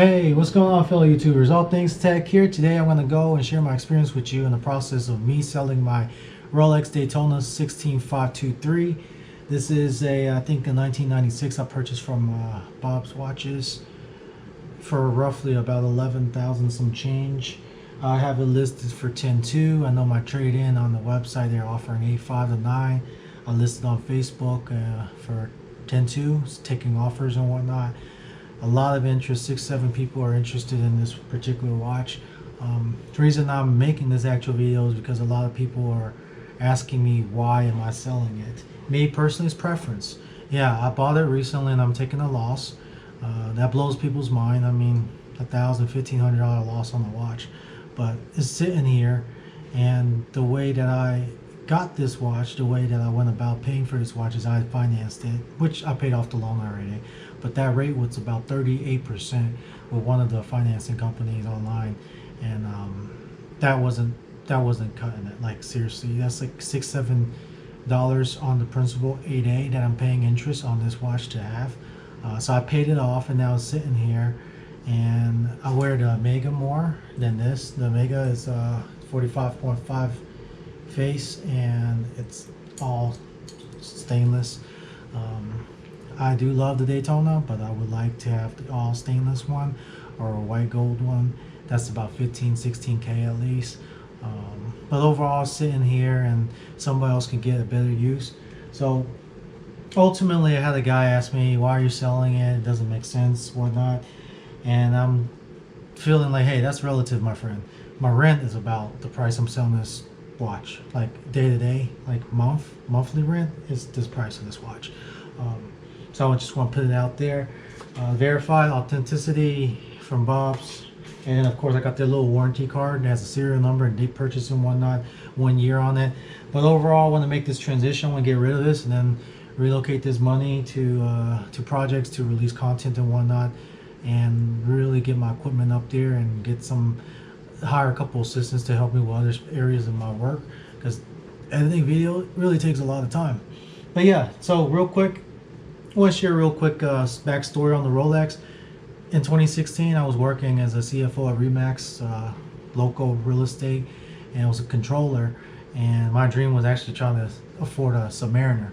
Hey, what's going on, fellow YouTubers? All Things Tech here. Today I'm going to go and share my experience with you in the process of me selling my Rolex Daytona 16523. This is I think a 1996 I purchased from Bob's Watches for roughly about 11,000 some change. I have it listed for 10.2. I know my trade-in on the website, they're offering 8.5 to 9. I listed on Facebook for 10.2, taking offers and whatnot. A lot of interest, 6-7 people are interested in this particular watch. The reason I'm making this actual video is because a lot of people are asking me why am I selling it. Me personally, it's preference. Yeah, I bought it recently and I'm taking a loss. That blows people's mind. I mean, $1,000, $1,500 loss on the watch, but it's sitting here, and the way that I got this watch, the way that I went about paying for this watch is I financed it, which I paid off the loan already, but that rate was about 38% with one of the financing companies online, and that wasn't cutting it. Like, seriously, that's like $6-7 on the principal 8A that I'm paying interest on this watch to have. So I paid it off, and now it's sitting here, and I wear the Omega more than this. The Omega is 45.5 face, and it's all stainless. I do love the Daytona, but I would like to have the all stainless one or a white gold one. That's about 15-16K at least. But overall, sitting here and somebody else can get a better use. So ultimately, I had a guy ask me, why are you selling it? It doesn't make sense, whatnot. And I'm feeling like, hey, that's relative, my friend. My rent is about the price I'm selling this watch. Like day to day, like monthly rent is this price of this watch. So I just want to put it out there. Verified authenticity from Bob's. And of course, I got their little warranty card that has a serial number and date purchase and whatnot, 1 year on it. But overall, I want to make this transition. I want to get rid of this and then relocate this money to projects to release content and whatnot, and really get my equipment up there and get hire a couple assistants to help me with other areas of my work, because editing video really takes a lot of time. But yeah, so real quick, I want to share a real quick backstory on the Rolex. In 2016, I was working as a CFO at Remax, local real estate, and I was a controller, and my dream was actually trying to afford a Submariner,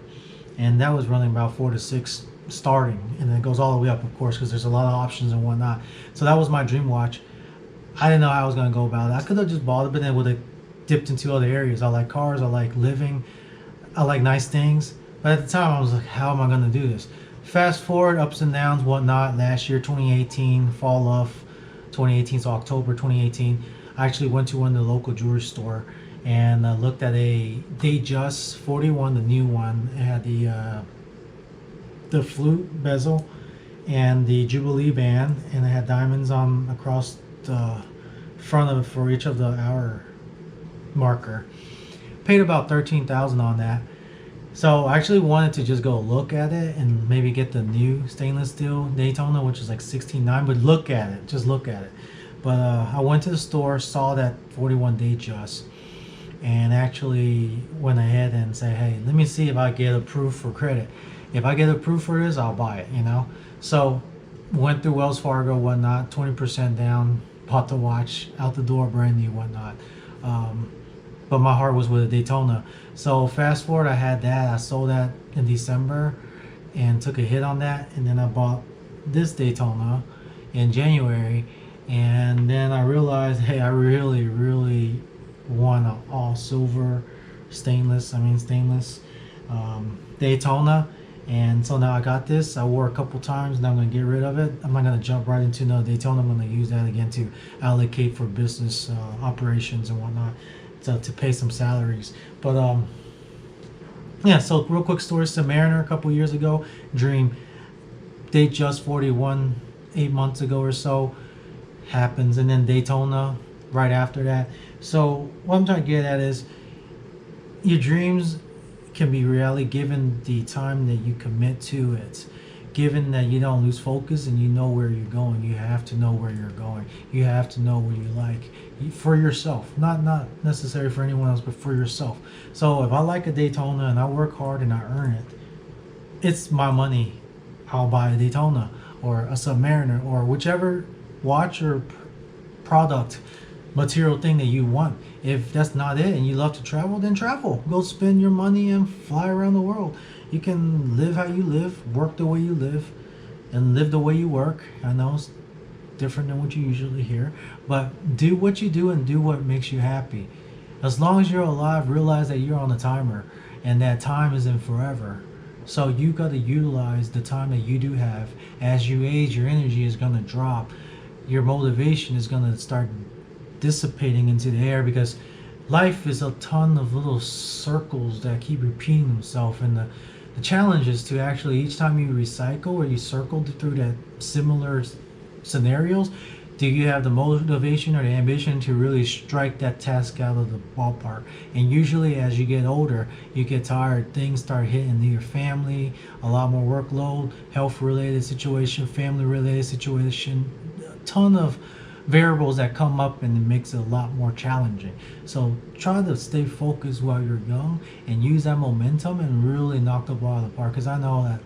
and that was running about 4 to 6 starting, and then it goes all the way up, of course, because there's a lot of options and whatnot. So that was my dream watch. I didn't know how I was going to go about it. I could have just bought it, but then would have dipped into other areas. I like cars, I like living, I like nice things. But at the time, I was like, how am I going to do this? Fast forward, ups and downs, whatnot. Last year, 2018, fall of 2018, so October 2018, I actually went to one of the local jewelry store and looked at a Datejust 41, the new one. It had the flute bezel and the Jubilee band, and it had diamonds on across the front of it for each of the hour marker. Paid about 13,000 on that. So I actually wanted to just go look at it and maybe get the new stainless steel Daytona, which is like 16.9, but look at it, just look at it. But I went to the store, saw that 41 Datejust, and actually went ahead and said, hey, let me see if I get approved for credit. If I get approved for this, I'll buy it, you know? So went through Wells Fargo, whatnot, 20% down, bought the watch, out the door, brand new, whatnot. But my heart was with a Daytona. So fast forward, I had that. I sold that in December and took a hit on that. And then I bought this Daytona in January. And then I realized, hey, I really want an all silver stainless Daytona. And so now I got this. I wore a couple times. Now I'm going to get rid of it. I'm not going to jump right into another Daytona. I'm going to use that again to allocate for business operations and whatnot, to pay some salaries. But yeah, so real quick story. Submariner a couple years ago, dream. Datejust 41 8 months ago or so happens, and then Daytona right after that. So what I'm trying to get at is your dreams can be reality given the time that you commit to it. Given that you don't lose focus and you know where you're going. You have to know where you're going. You have to know what you like for yourself, not necessarily for anyone else, but for yourself. So if I like a Daytona and I work hard and I earn it, it's my money. I'll buy a Daytona or a Submariner or whichever watch or product, material thing that you want. If that's not it and you love to travel, then travel. Go spend your money and fly around the world. You can live how you live, work the way you live, and live the way you work. I know it's different than what you usually hear, but do what you do and do what makes you happy. As long as you're alive, realize that you're on a timer and that time isn't forever. So you got to utilize the time that you do have. As you age, your energy is going to drop. Your motivation is going to start dissipating into the air, because life is a ton of little circles that keep repeating themselves. And the challenge is to actually, each time you recycle or you circle through that similar scenarios, do you have the motivation or the ambition to really strike that task out of the ballpark? And usually as you get older, you get tired, things start hitting your family, a lot more workload, health related situation, family related situation, a ton of variables that come up, and it makes it a lot more challenging. So try to stay focused while you're young and use that momentum and really knock the ball out of the park. Because I know that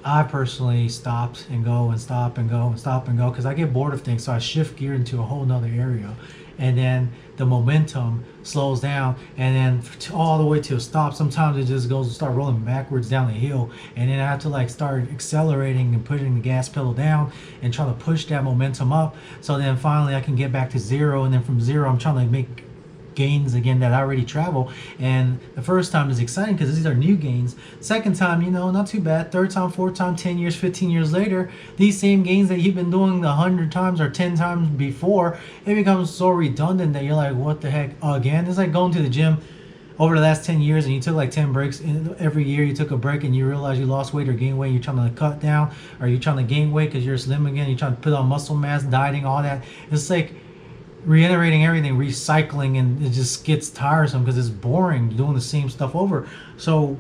I personally stopped and go and stop and go and stop and go because I get bored of things. So I shift gear into a whole nother area, and then the momentum slows down, and then all the way to a stop. Sometimes it just goes and start rolling backwards down the hill, and then I have to like start accelerating and putting the gas pedal down and trying to push that momentum up. So then finally I can get back to zero, and then from zero I'm trying to make gains again that I already travel. And the first time is exciting because these are new gains. Second time, you know, not too bad. Third time, fourth time, 10 years, 15 years later, these same gains that you've been doing 100 times or 10 times before, it becomes so redundant that you're like, what the heck again? It's like going to the gym over the last 10 years and you took like 10 breaks. Every year you took a break and you realize you lost weight or gained weight. You're trying to cut down, or you're trying to gain weight because you're slim again. You're trying to put on muscle mass, dieting, all that. It's like reiterating everything, recycling, and it just gets tiresome because it's boring doing the same stuff over. So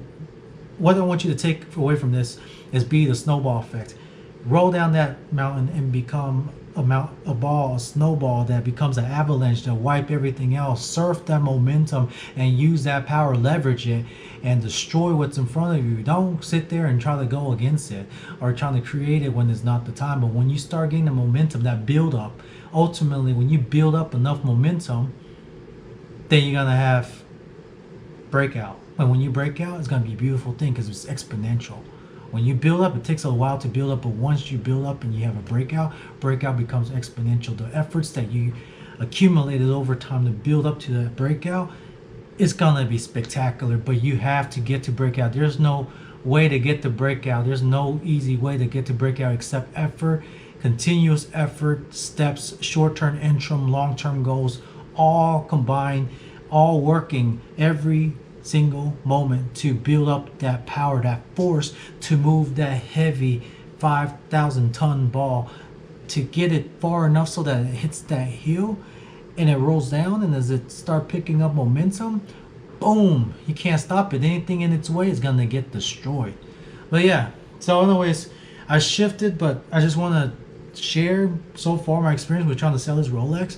what I want you to take away from this is be the snowball effect. Roll down that mountain and become a snowball that becomes an avalanche to wipe everything else. Surf that momentum and use that power, leverage it, and destroy what's in front of you. Don't sit there and try to go against it or trying to create it when it's not the time. But when you start getting the momentum, that build up, ultimately when you build up enough momentum, then you're gonna have breakout. And when you break out, it's gonna be a beautiful thing because it's exponential. When you build up, it takes a while to build up, but once you build up and you have a breakout becomes exponential. The efforts that you accumulated over time to build up to that breakout, it's gonna be spectacular. But you have to get to breakout. There's no way to get to breakout. There's no easy way to get to breakout except effort, continuous effort, steps, short-term, interim, long-term goals, all combined, all working every single moment to build up that power, that force to move that heavy 5,000-ton ball, to get it far enough so that it hits that hill and it rolls down, and as it start picking up momentum, boom, you can't stop it. Anything in its way is gonna get destroyed. But yeah, so anyways, I shifted, but I just want to share so far my experience with trying to sell this Rolex.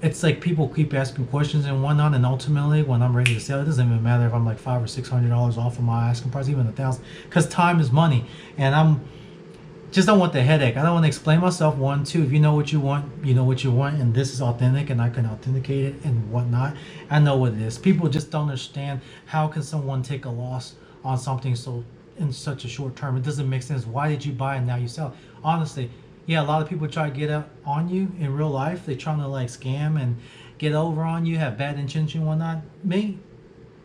It's like people keep asking questions and whatnot, and ultimately when I'm ready to sell, it doesn't even matter if I'm like $500 or $600 off of my asking price, even $1,000, because time is money. And I'm just don't want the headache. I don't want to explain myself. One, two, if you know what you want, you know what you want, and this is authentic and I can authenticate it and whatnot. I know what it is. People just don't understand how can someone take a loss on something so in such a short term. It doesn't make sense. Why did you buy and now you sell? Honestly, yeah, a lot of people try to get up on you in real life. They're trying to like scam and get over on you, have bad intention and whatnot. Me,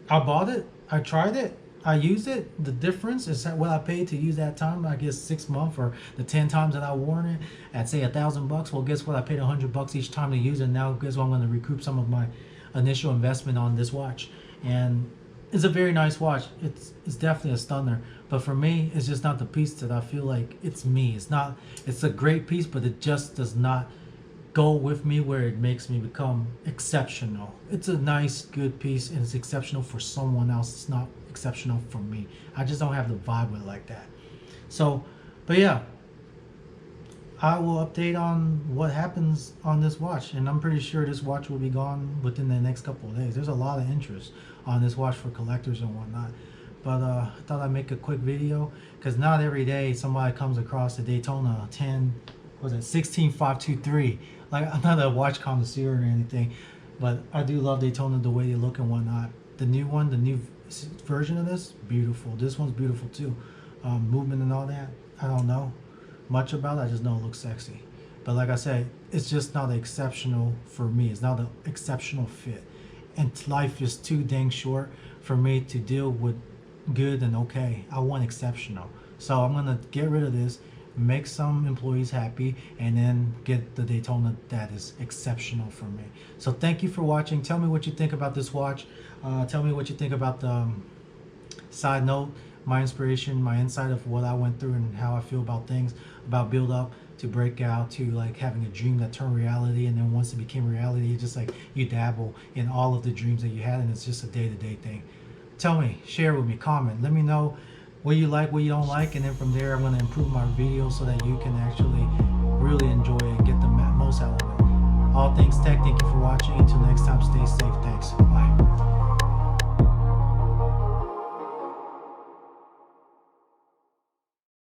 I bought it, I tried it, I used it. The difference is what I paid to use that time. I guess 6 months or the 10 times that I worn it at say $1,000. Well, guess what? I paid $100 each time to use it. Now guess what? I'm going to recoup some of my initial investment on this watch. And it's a very nice watch. It's definitely a stunner. But for me, it's just not the piece that I feel like it's me. It's a great piece, but it just does not go with me where it makes me become exceptional. It's a nice, good piece, and it's exceptional for someone else. It's not exceptional for me. I just don't have the vibe with it like that. So, but yeah, I will update on what happens on this watch, and I'm pretty sure this watch will be gone within the next couple of days. There's a lot of interest on this watch for collectors and whatnot. But I thought I'd make a quick video because not every day somebody comes across a Daytona 10 was it 16523? Like, I'm not a watch connoisseur or anything, but I do love Daytona, the way they look and whatnot. The new one, the new version of this, beautiful. This one's beautiful too. Movement and all that, I don't know much about it. I just know it looks sexy. But like I said, it's just not exceptional for me. It's not an exceptional fit. And life is too dang short for me to deal with good and okay. I want exceptional. So I'm gonna get rid of this, make some employees happy, and then get the Daytona that is exceptional for me. So thank you for watching. Tell me what you think about this watch. Tell me what you think about the side note, my inspiration, my insight of what I went through and how I feel about things, about build up to breakout to like having a dream that turned reality, and then once it became reality, it's just like you dabble in all of the dreams that you had, and it's just a day-to-day thing. Tell me, share with me, comment, let me know what you like, what you don't like, and then from there I'm going to improve my video so that you can actually really enjoy it and get the most out of it. All things tech, thank you for watching. Until next time, stay safe. Thanks. Bye.